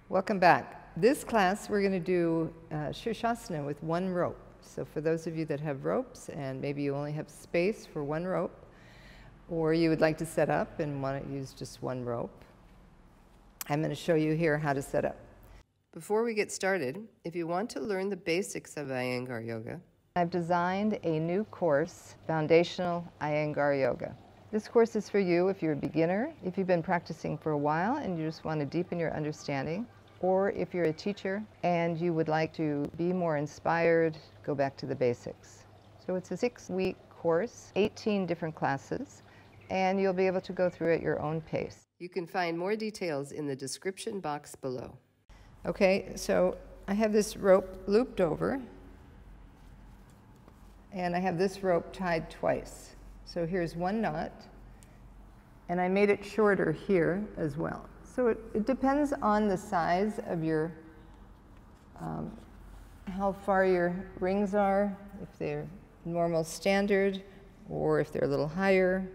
Welcome back. This class we're going to do Sirsasana with one rope. So for those of you that have ropes and maybe you only have space for one rope, or you would like to set up and want to use just one rope, I'm going to show you here how to set up. Before we get started, if you want to learn the basics of Iyengar Yoga, I've designed a new course, Foundational Iyengar Yoga. This course is for you if you're a beginner, if you've been practicing for a while and you just want to deepen your understanding, or if you're a teacher and you would like to be more inspired, go back to the basics. So it's a 6-week course, 18 different classes, and you'll be able to go through at your own pace. You can find more details in the description box below. Okay, so I have this rope looped over, and I have this rope tied twice. So here's one knot, and I made it shorter here as well. So it depends on the size of your, how far your rings are, if they're normal standard, or if they're a little higher,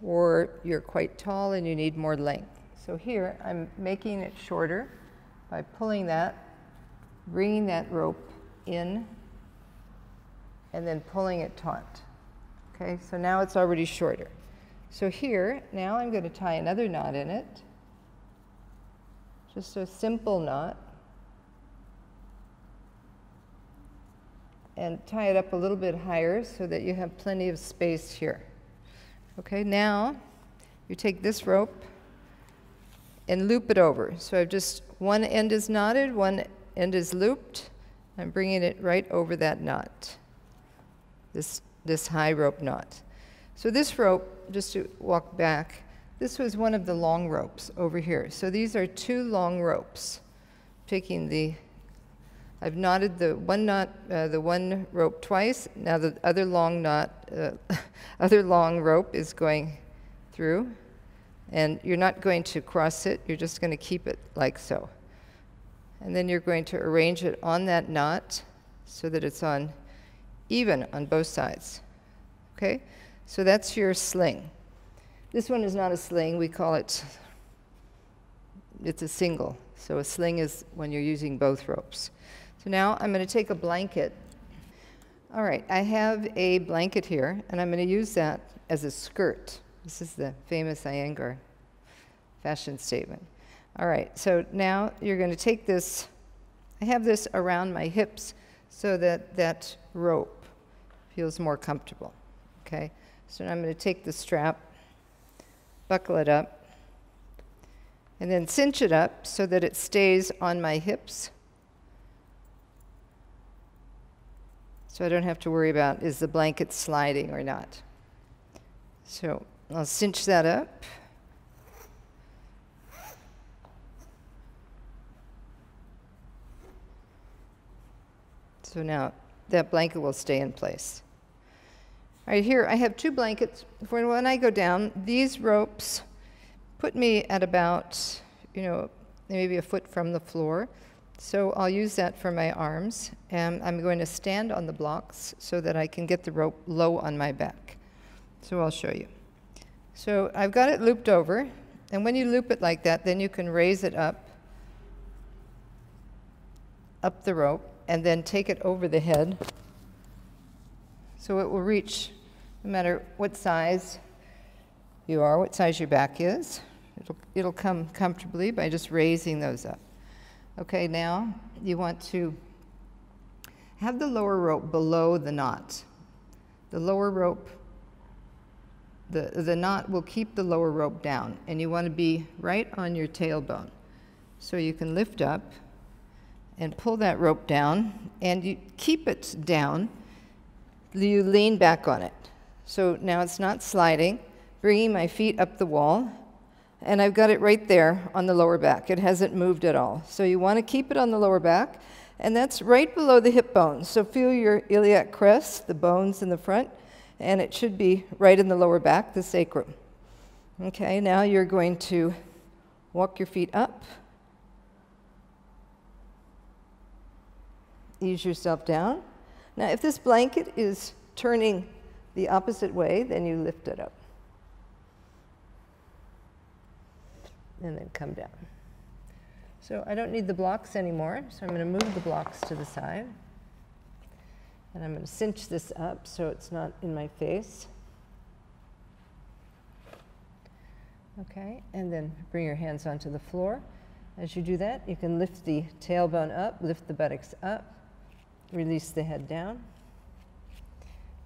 or you're quite tall and you need more length. So here I'm making it shorter by pulling that, bringing that rope in, and then pulling it taut. Okay, so now it's already shorter. So here, now I'm going to tie another knot in it. Just a simple knot. And tie it up a little bit higher so that you have plenty of space here. Okay, now you take this rope and loop it over. So I've just, one end is knotted, one end is looped. I'm bringing it right over that knot, this high rope knot. So this rope, just to walk back, this was one of the long ropes over here. So these are 2 long ropes. I've knotted the one knot, the one rope twice. Now the other long knot, other long rope is going through, and you're not going to cross it. You're just going to keep it like so, and then you're going to arrange it on that knot so that it's even on both sides. Okay, so that's your sling. This one is not a sling. We call it, it's a single. So a sling is when you're using both ropes. So now I'm going to take a blanket. All right, I have a blanket here, and I'm going to use that as a skirt. This is the famous Iyengar fashion statement. All right, so now you're going to take this. I have this around my hips so that that rope feels more comfortable. Okay, so now I'm going to take the strap, buckle it up, and then cinch it up so that it stays on my hips. So I don't have to worry about, is the blanket sliding or not? So I'll cinch that up. So now that blanket will stay in place. All right, here I have 2 blankets. For when I go down, these ropes put me at about, maybe a foot from the floor. So I'll use that for my arms, and I'm going to stand on the blocks so that I can get the rope low on my back. So I'll show you. So I've got it looped over, and when you loop it like that, then you can raise it up the rope, and then take it over the head. So it will reach, no matter what size you are, what size your back is, it'll come comfortably by just raising those up. Okay, now you want to have the lower rope below the knot. The lower rope, the knot will keep the lower rope down, and you want to be right on your tailbone. So you can lift up and pull that rope down, and you keep it down. You lean back on it. So now it's not sliding, bringing my feet up the wall, and I've got it right there on the lower back. It hasn't moved at all. So you want to keep it on the lower back, and that's right below the hip bones. So feel your iliac crest, the bones in the front, and it should be right in the lower back, the sacrum. Okay, now you're going to walk your feet up, ease yourself down. Now, if this blanket is turning the opposite way, then you lift it up. And then come down. So I don't need the blocks anymore, so I'm going to move the blocks to the side. And I'm going to cinch this up so it's not in my face. Okay, and then bring your hands onto the floor. As you do that, you can lift the tailbone up, lift the buttocks up, release the head down.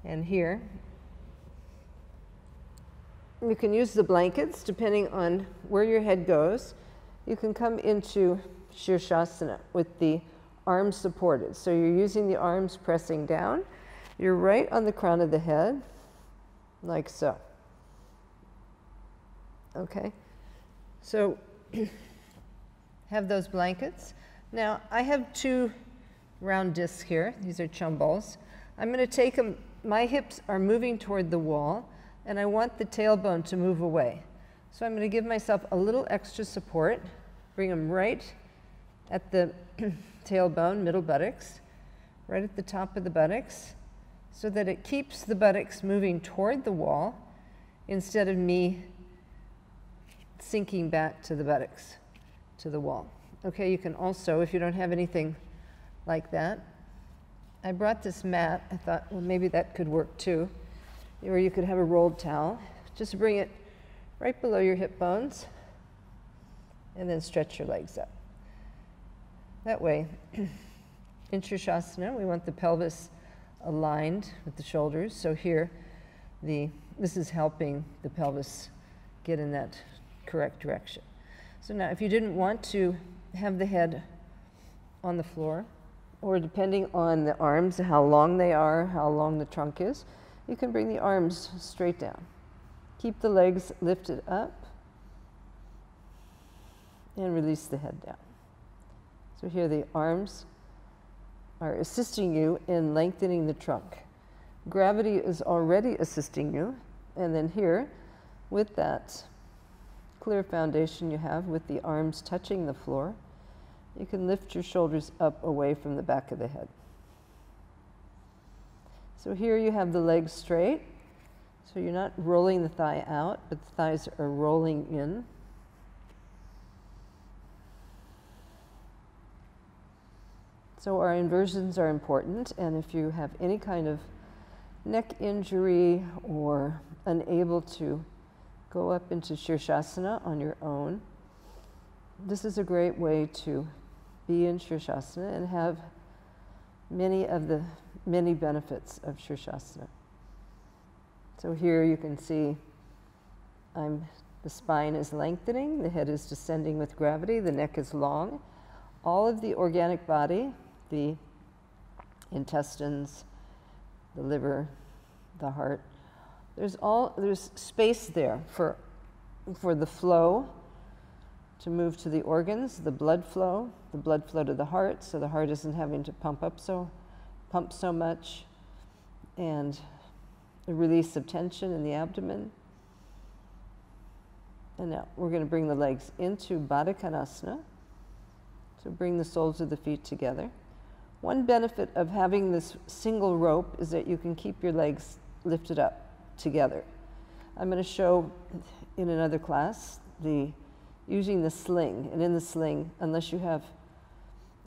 And here, you can use the blankets depending on where your head goes. You can come into Sirsasana with the arms supported. So you're using the arms pressing down. You're right on the crown of the head, like so. Okay, so have those blankets. Now, I have 2 round discs here. These are chum balls. I'm going to take them, my hips are moving toward the wall, and I want the tailbone to move away. So I'm going to give myself a little extra support, bring them right at the tailbone, middle buttocks, right at the top of the buttocks, so that it keeps the buttocks moving toward the wall instead of me sinking back to the buttocks, to the wall. Okay, you can also, if you don't have anything like that, I brought this mat. I thought, well, maybe that could work too. Or you could have a rolled towel. Just bring it right below your hip bones and then stretch your legs up. That way, in Sirsasana, we want the pelvis aligned with the shoulders. So here, this is helping the pelvis get in that correct direction. So now, if you didn't want to have the head on the floor, or depending on the arms, how long they are, how long the trunk is, you can bring the arms straight down. Keep the legs lifted up and release the head down. So here the arms are assisting you in lengthening the trunk. Gravity is already assisting you, and then here, with that clear foundation you have with the arms touching the floor, you can lift your shoulders up away from the back of the head. So here you have the legs straight, so you're not rolling the thigh out, but the thighs are rolling in. So our inversions are important, and if you have any kind of neck injury or unable to go up into Sirsasana on your own, this is a great way to be in Sirsasana and have many benefits of Sirsasana. So here you can see the spine is lengthening, the head is descending with gravity, the neck is long. All of the organic body, the intestines, the liver, the heart, there's space there for the flow to move to the organs, the blood flow to the heart, so the heart isn't having to pump so much, and the release of tension in the abdomen. And now we're going to bring the legs into Baddha Konasana, so bring the soles of the feet together. One benefit of having this single rope is that you can keep your legs lifted up together. I'm going to show in another class using the sling, and in the sling, unless you have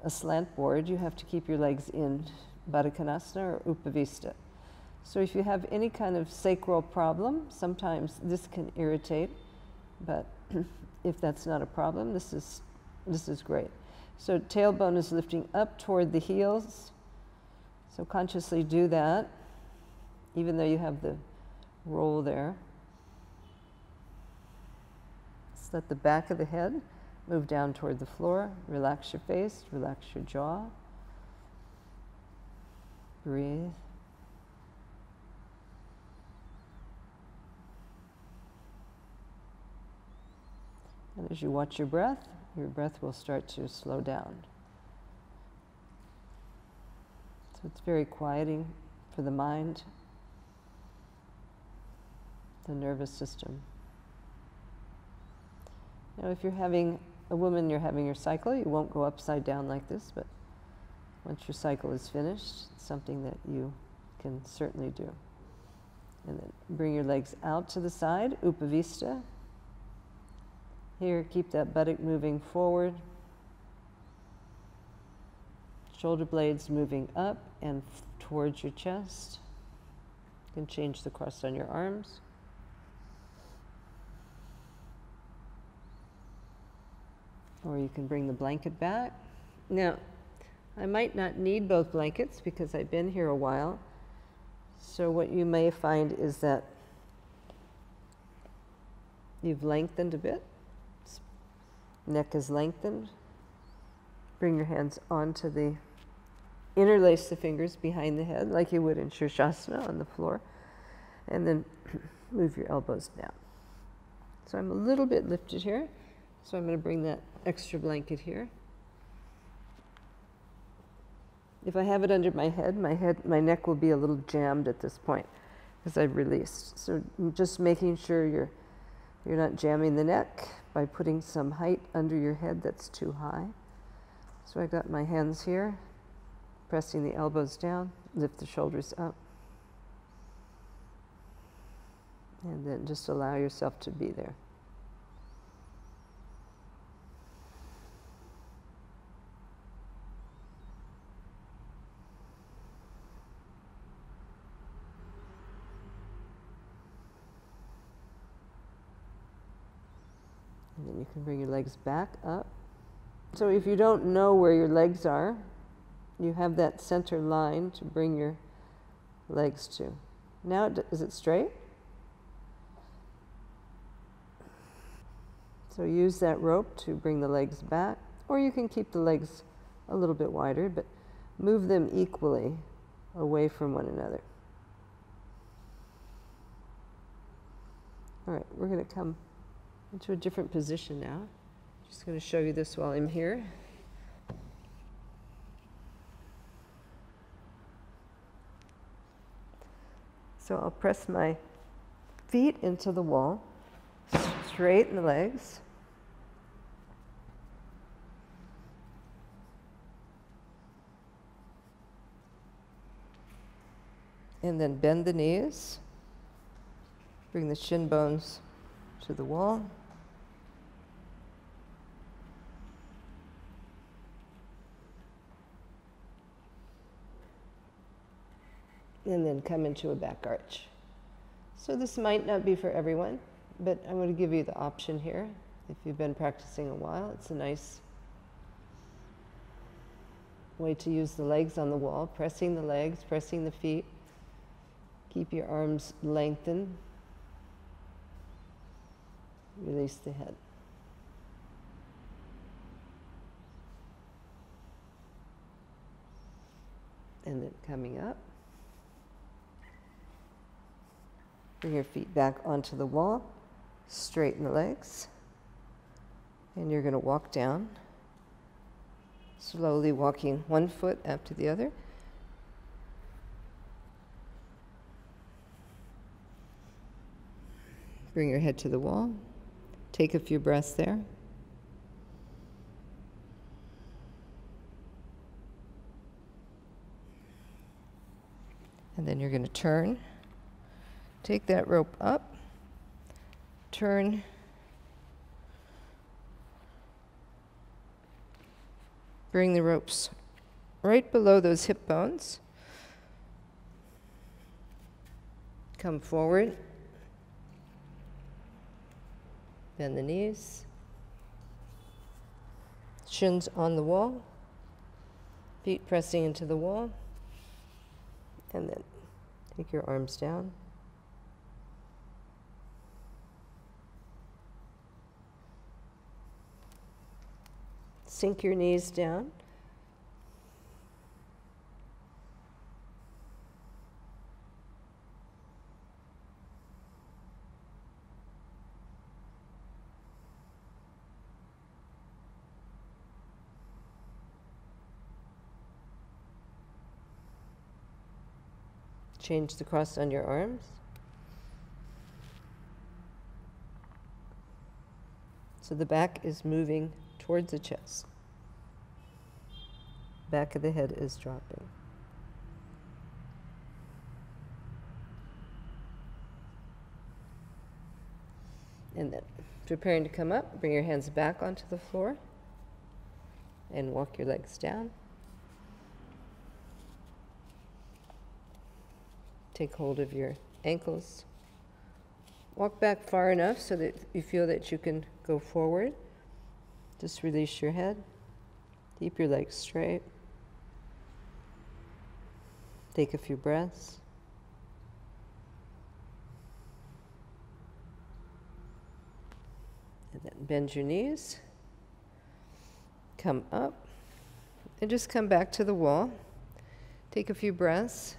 a slant board, you have to keep your legs in Baddha Konasana or Upavista. So if you have any kind of sacral problem, sometimes this can irritate, but if that's not a problem, this is great. So tailbone is lifting up toward the heels. So consciously do that, even though you have the roll there. Just let the back of the head move down toward the floor. Relax your face, relax your jaw. Breathe. And as you watch your breath will start to slow down. So it's very quieting for the mind, the nervous system. Now, if you're having you're having your cycle, you won't go upside down like this, but once your cycle is finished, it's something that you can certainly do. And then bring your legs out to the side, Upavista. Here, keep that buttock moving forward. Shoulder blades moving up and towards your chest. You can change the cross on your arms. Or you can bring the blanket back. Now, I might not need both blankets because I've been here a while. So what you may find is that you've lengthened a bit. Neck is lengthened. Bring your hands onto the, interlace the fingers behind the head like you would in Sirsasana on the floor. And then move your elbows down. So I'm a little bit lifted here. So I'm going to bring that extra blanket here. If I have it under my head, my neck will be a little jammed at this point because I've released. So just making sure you're not jamming the neck by putting some height under your head that's too high. So I got my hands here, pressing the elbows down, lift the shoulders up. And then just allow yourself to be there. And then you can bring your legs back up. So if you don't know where your legs are, you have that center line to bring your legs to. Now, is it straight? So use that rope to bring the legs back, or you can keep the legs a little bit wider, but move them equally away from one another. All right, we're going to come into a different position now. Just going to show you this while I'm here. So I'll press my feet into the wall, straighten the legs. And then bend the knees. Bring the shin bones to the wall. And then come into a back arch. So this might not be for everyone, but I'm going to give you the option here. If you've been practicing a while, it's a nice way to use the legs on the wall, pressing the legs, pressing the feet. Keep your arms lengthened. Release the head. And then coming up. Bring your feet back onto the wall. Straighten the legs. And you're going to walk down. Slowly walking one foot after the other. Bring your head to the wall. Take a few breaths there. And then you're going to turn. Take that rope up. Turn. Bring the ropes right below those hip bones. Come forward. Bend the knees. Shins on the wall. Feet pressing into the wall. And then take your arms down. Sink your knees down. Change the cross on your arms. So the back is moving towards the chest. Back of the head is dropping. And then, preparing to come up, bring your hands back onto the floor and walk your legs down. Take hold of your ankles. Walk back far enough so that you feel that you can go forward. Just release your head. Keep your legs straight. Take a few breaths. And then bend your knees. Come up. And just come back to the wall. Take a few breaths.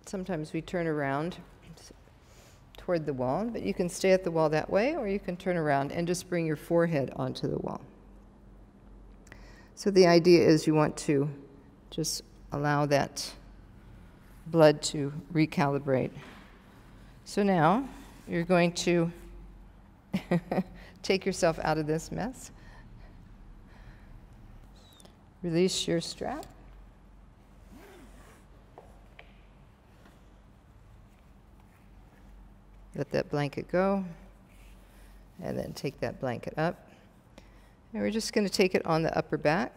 Sometimes we turn around toward the wall, but you can stay at the wall that way, or you can turn around and just bring your forehead onto the wall. So the idea is you want to just allow that blood to recalibrate. So now you're going to take yourself out of this mess. Release your strap. Let that blanket go, and then take that blanket up. And we're just going to take it on the upper back.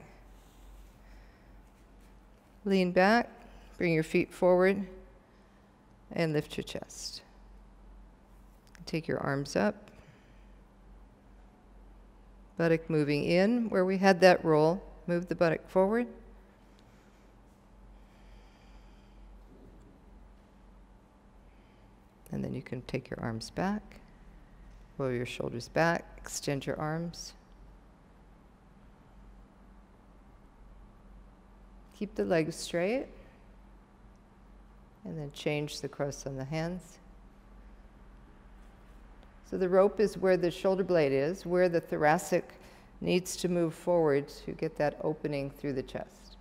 Lean back, bring your feet forward, and lift your chest. Take your arms up. Buttock moving in. Where we had that roll, move the buttock forward. And then you can take your arms back, roll your shoulders back, extend your arms. Keep the legs straight, and then change the cross on the hands. So the rope is where the shoulder blade is, where the thoracic needs to move forward to get that opening through the chest.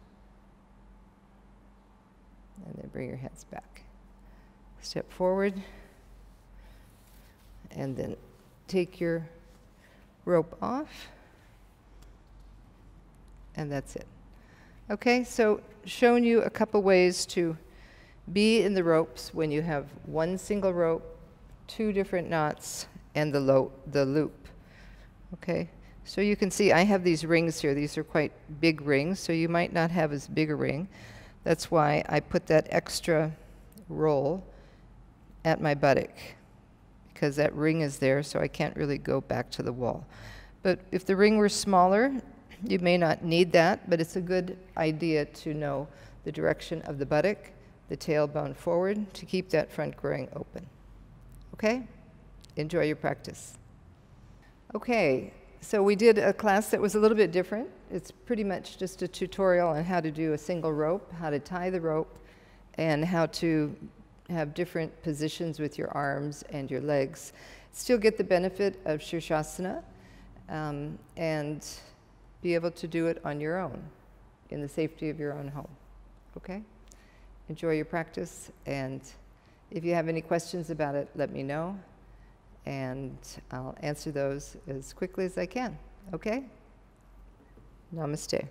And then bring your hands back. Step forward, and then take your rope off, and that's it. Okay, so shown you a couple ways to be in the ropes when you have one single rope, two different knots, and the loop. Okay, so you can see I have these rings here. These are quite big rings, so you might not have as big a ring. That's why I put that extra roll at my buttock, because that ring is there, so I can't really go back to the wall. But if the ring were smaller, you may not need that, but it's a good idea to know the direction of the buttock, the tailbone forward, to keep that front groin open. Okay? Enjoy your practice. Okay, so we did a class that was a little bit different. It's pretty much just a tutorial on how to do a single rope, how to tie the rope, and how to have different positions with your arms and your legs. Still get the benefit of Sirsasana, and be able to do it on your own, in the safety of your own home. Okay? Enjoy your practice, and if you have any questions about it, let me know, and I'll answer those as quickly as I can. Okay? Namaste.